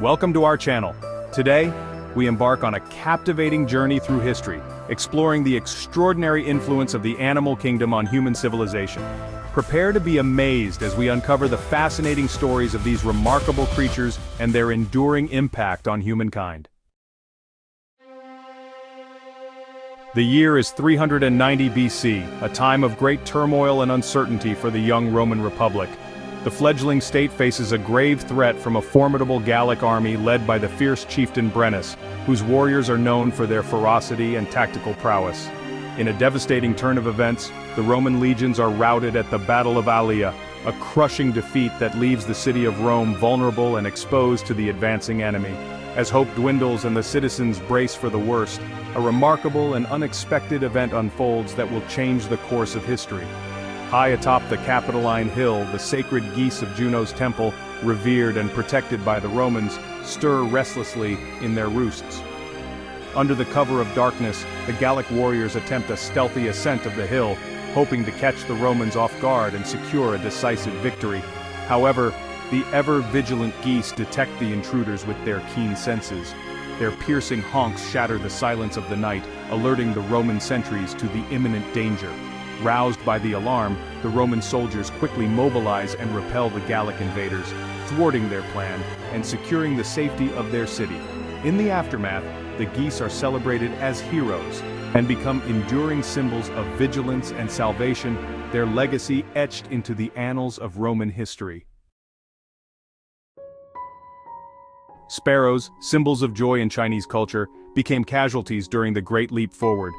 welcome to our channel. Today, we embark on a captivating journey through history, exploring the extraordinary influence of the animal kingdom on human civilization. Prepare to be amazed as we uncover the fascinating stories of these remarkable creatures and their enduring impact on humankind. The year is 390 BC, a time of great turmoil and uncertainty for the young Roman Republic. The fledgling state faces a grave threat from a formidable Gallic army led by the fierce chieftain Brennus, whose warriors are known for their ferocity and tactical prowess. In a devastating turn of events, the Roman legions are routed at the Battle of Allia, a crushing defeat that leaves the city of Rome vulnerable and exposed to the advancing enemy. As hope dwindles and the citizens brace for the worst, a remarkable and unexpected event unfolds that will change the course of history. High atop the Capitoline Hill, the sacred geese of Juno's temple, revered and protected by the Romans, stir restlessly in their roosts. Under the cover of darkness, the Gallic warriors attempt a stealthy ascent of the hill, hoping to catch the Romans off guard and secure a decisive victory. However, the ever-vigilant geese detect the intruders with their keen senses. Their piercing honks shatter the silence of the night, alerting the Roman sentries to the imminent danger. Roused by the alarm, the Roman soldiers quickly mobilize and repel the Gallic invaders, thwarting their plan and securing the safety of their city. In the aftermath, the geese are celebrated as heroes and become enduring symbols of vigilance and salvation, their legacy etched into the annals of Roman history. Sparrows, symbols of joy in Chinese culture, became casualties during the Great Leap Forward.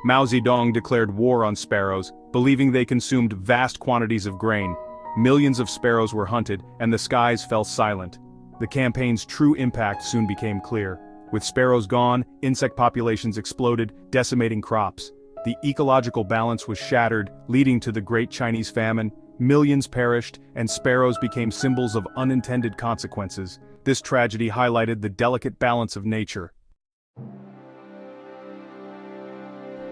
Mao Zedong declared war on sparrows, believing they consumed vast quantities of grain. Millions of sparrows were hunted, and the skies fell silent. The campaign's true impact soon became clear. With sparrows gone, insect populations exploded, decimating crops. The ecological balance was shattered, leading to the Great Chinese Famine. Millions perished, and sparrows became symbols of unintended consequences. This tragedy highlighted the delicate balance of nature.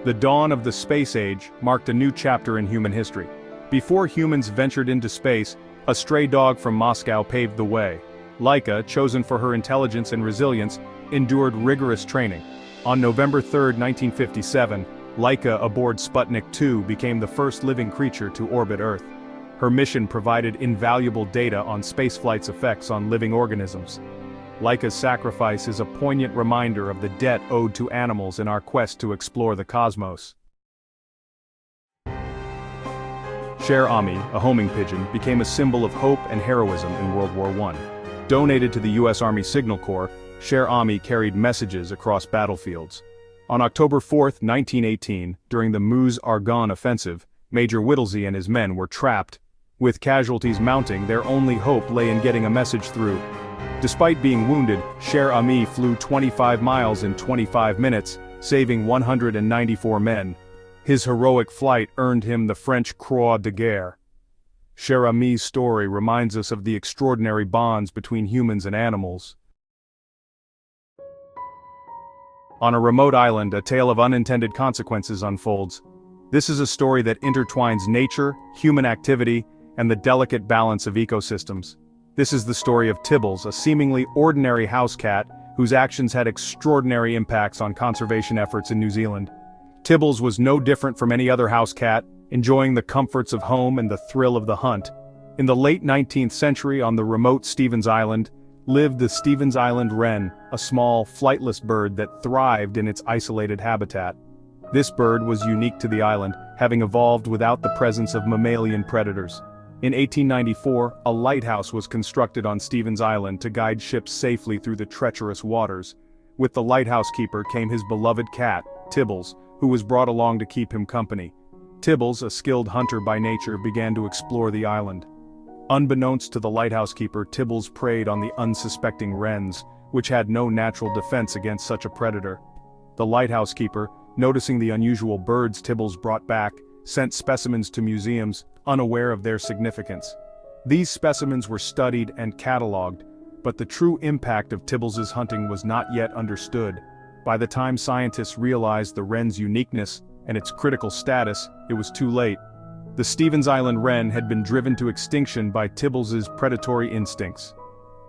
The dawn of the space age marked a new chapter in human history. Before humans ventured into space, a stray dog from Moscow paved the way. Laika, chosen for her intelligence and resilience, endured rigorous training. On November 3, 1957, Laika aboard Sputnik 2 became the first living creature to orbit Earth. Her mission provided invaluable data on spaceflight's effects on living organisms. Laika's sacrifice is a poignant reminder of the debt owed to animals in our quest to explore the cosmos. Sher Ami, a homing pigeon, became a symbol of hope and heroism in World War I. Donated to the U.S. Army Signal Corps, Sher Ami carried messages across battlefields. On October 4, 1918, during the Meuse-Argonne offensive, Major Whittlesey and his men were trapped. With casualties mounting, their only hope lay in getting a message through. Despite being wounded, Sher Ami flew 25 miles in 25 minutes, saving 194 men. His heroic flight earned him the French Croix de Guerre. Sher Ami's story reminds us of the extraordinary bonds between humans and animals. On a remote island, a tale of unintended consequences unfolds. This is a story that intertwines nature, human activity, and the delicate balance of ecosystems. This is the story of Tibbles, a seemingly ordinary house cat, whose actions had extraordinary impacts on conservation efforts in New Zealand. Tibbles was no different from any other house cat, enjoying the comforts of home and the thrill of the hunt. In the late 19th century, on the remote Stevens Island, lived the Stevens Island wren, a small, flightless bird that thrived in its isolated habitat. This bird was unique to the island, having evolved without the presence of mammalian predators. In 1894, a lighthouse was constructed on Stevens Island to guide ships safely through the treacherous waters. With the lighthouse keeper came his beloved cat, Tibbles, who was brought along to keep him company. Tibbles, a skilled hunter by nature, began to explore the island. Unbeknownst to the lighthouse keeper, Tibbles preyed on the unsuspecting wrens, which had no natural defense against such a predator. The lighthouse keeper, noticing the unusual birds Tibbles brought back, sent specimens to museums, unaware of their significance. These specimens were studied and catalogued, but the true impact of Tibbles's hunting was not yet understood. By the time scientists realized the wren's uniqueness and its critical status, it was too late. The Stevens Island wren had been driven to extinction by Tibbles's predatory instincts.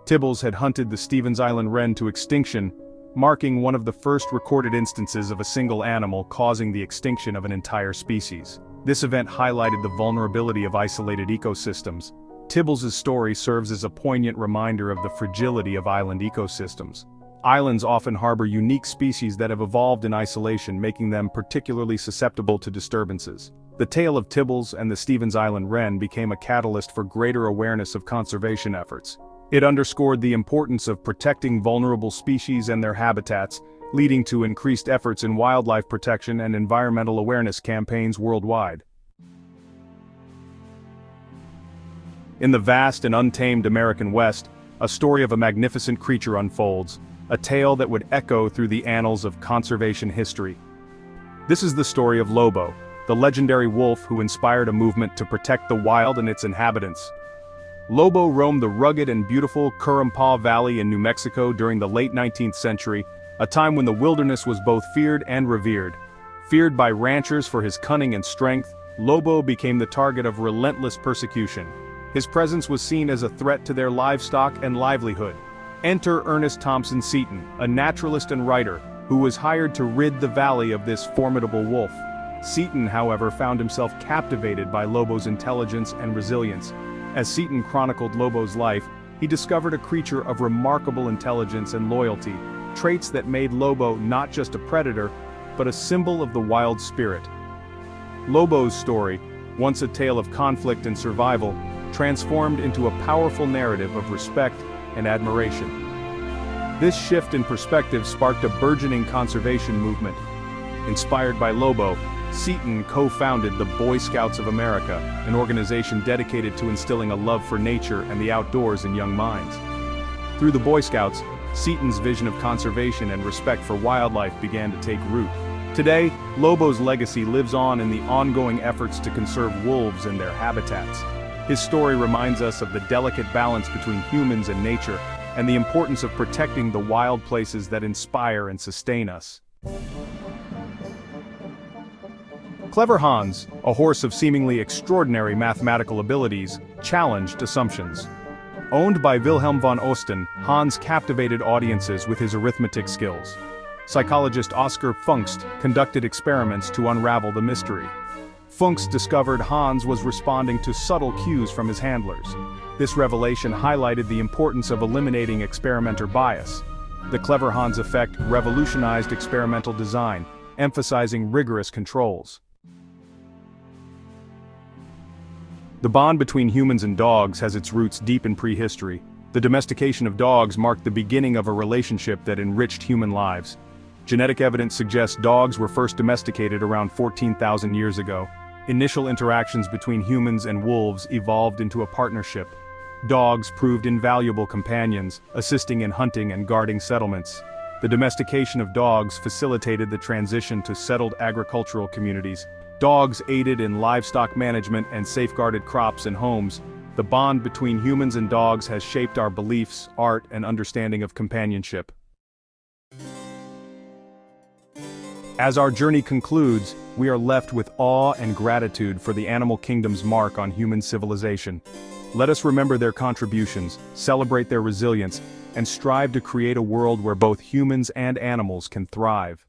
Tibbles had hunted the Stevens Island wren to extinction, marking one of the first recorded instances of a single animal causing the extinction of an entire species. This event highlighted the vulnerability of isolated ecosystems. Tibbles' story serves as a poignant reminder of the fragility of island ecosystems. Islands often harbor unique species that have evolved in isolation, making them particularly susceptible to disturbances. The tale of Tibbles and the Stevens Island wren became a catalyst for greater awareness of conservation efforts. It underscored the importance of protecting vulnerable species and their habitats, leading to increased efforts in wildlife protection and environmental awareness campaigns worldwide. In the vast and untamed American West, a story of a magnificent creature unfolds, a tale that would echo through the annals of conservation history. This is the story of Lobo, the legendary wolf who inspired a movement to protect the wild and its inhabitants. Lobo roamed the rugged and beautiful Currumpaw Valley in New Mexico during the late 19th century, a time when the wilderness was both feared and revered. Feared by ranchers for his cunning and strength, Lobo became the target of relentless persecution. His presence was seen as a threat to their livestock and livelihood. Enter Ernest Thompson Seton, a naturalist and writer, who was hired to rid the valley of this formidable wolf. Seton, however, found himself captivated by Lobo's intelligence and resilience. As Seton chronicled Lobo's life, he discovered a creature of remarkable intelligence and loyalty, traits that made Lobo not just a predator, but a symbol of the wild spirit. Lobo's story, once a tale of conflict and survival, transformed into a powerful narrative of respect and admiration. This shift in perspective sparked a burgeoning conservation movement. Inspired by Lobo, Seton co-founded the Boy Scouts of America, an organization dedicated to instilling a love for nature and the outdoors in young minds. Through the Boy Scouts, Seton's vision of conservation and respect for wildlife began to take root. Today, Lobo's legacy lives on in the ongoing efforts to conserve wolves and their habitats. His story reminds us of the delicate balance between humans and nature, and the importance of protecting the wild places that inspire and sustain us. Clever Hans, a horse of seemingly extraordinary mathematical abilities, challenged assumptions. Owned by Wilhelm von Osten, Hans captivated audiences with his arithmetic skills. Psychologist Oscar Pfungst conducted experiments to unravel the mystery. Pfungst discovered Hans was responding to subtle cues from his handlers. This revelation highlighted the importance of eliminating experimenter bias. The Clever Hans effect revolutionized experimental design, emphasizing rigorous controls. The bond between humans and dogs has its roots deep in prehistory. The domestication of dogs marked the beginning of a relationship that enriched human lives. Genetic evidence suggests dogs were first domesticated around 14,000 years ago. Initial interactions between humans and wolves evolved into a partnership. Dogs proved invaluable companions, assisting in hunting and guarding settlements. The domestication of dogs facilitated the transition to settled agricultural communities. Dogs aided in livestock management and safeguarded crops and homes. The bond between humans and dogs has shaped our beliefs, art, and understanding of companionship. As our journey concludes, we are left with awe and gratitude for the animal kingdom's mark on human civilization. Let us remember their contributions, celebrate their resilience, and strive to create a world where both humans and animals can thrive.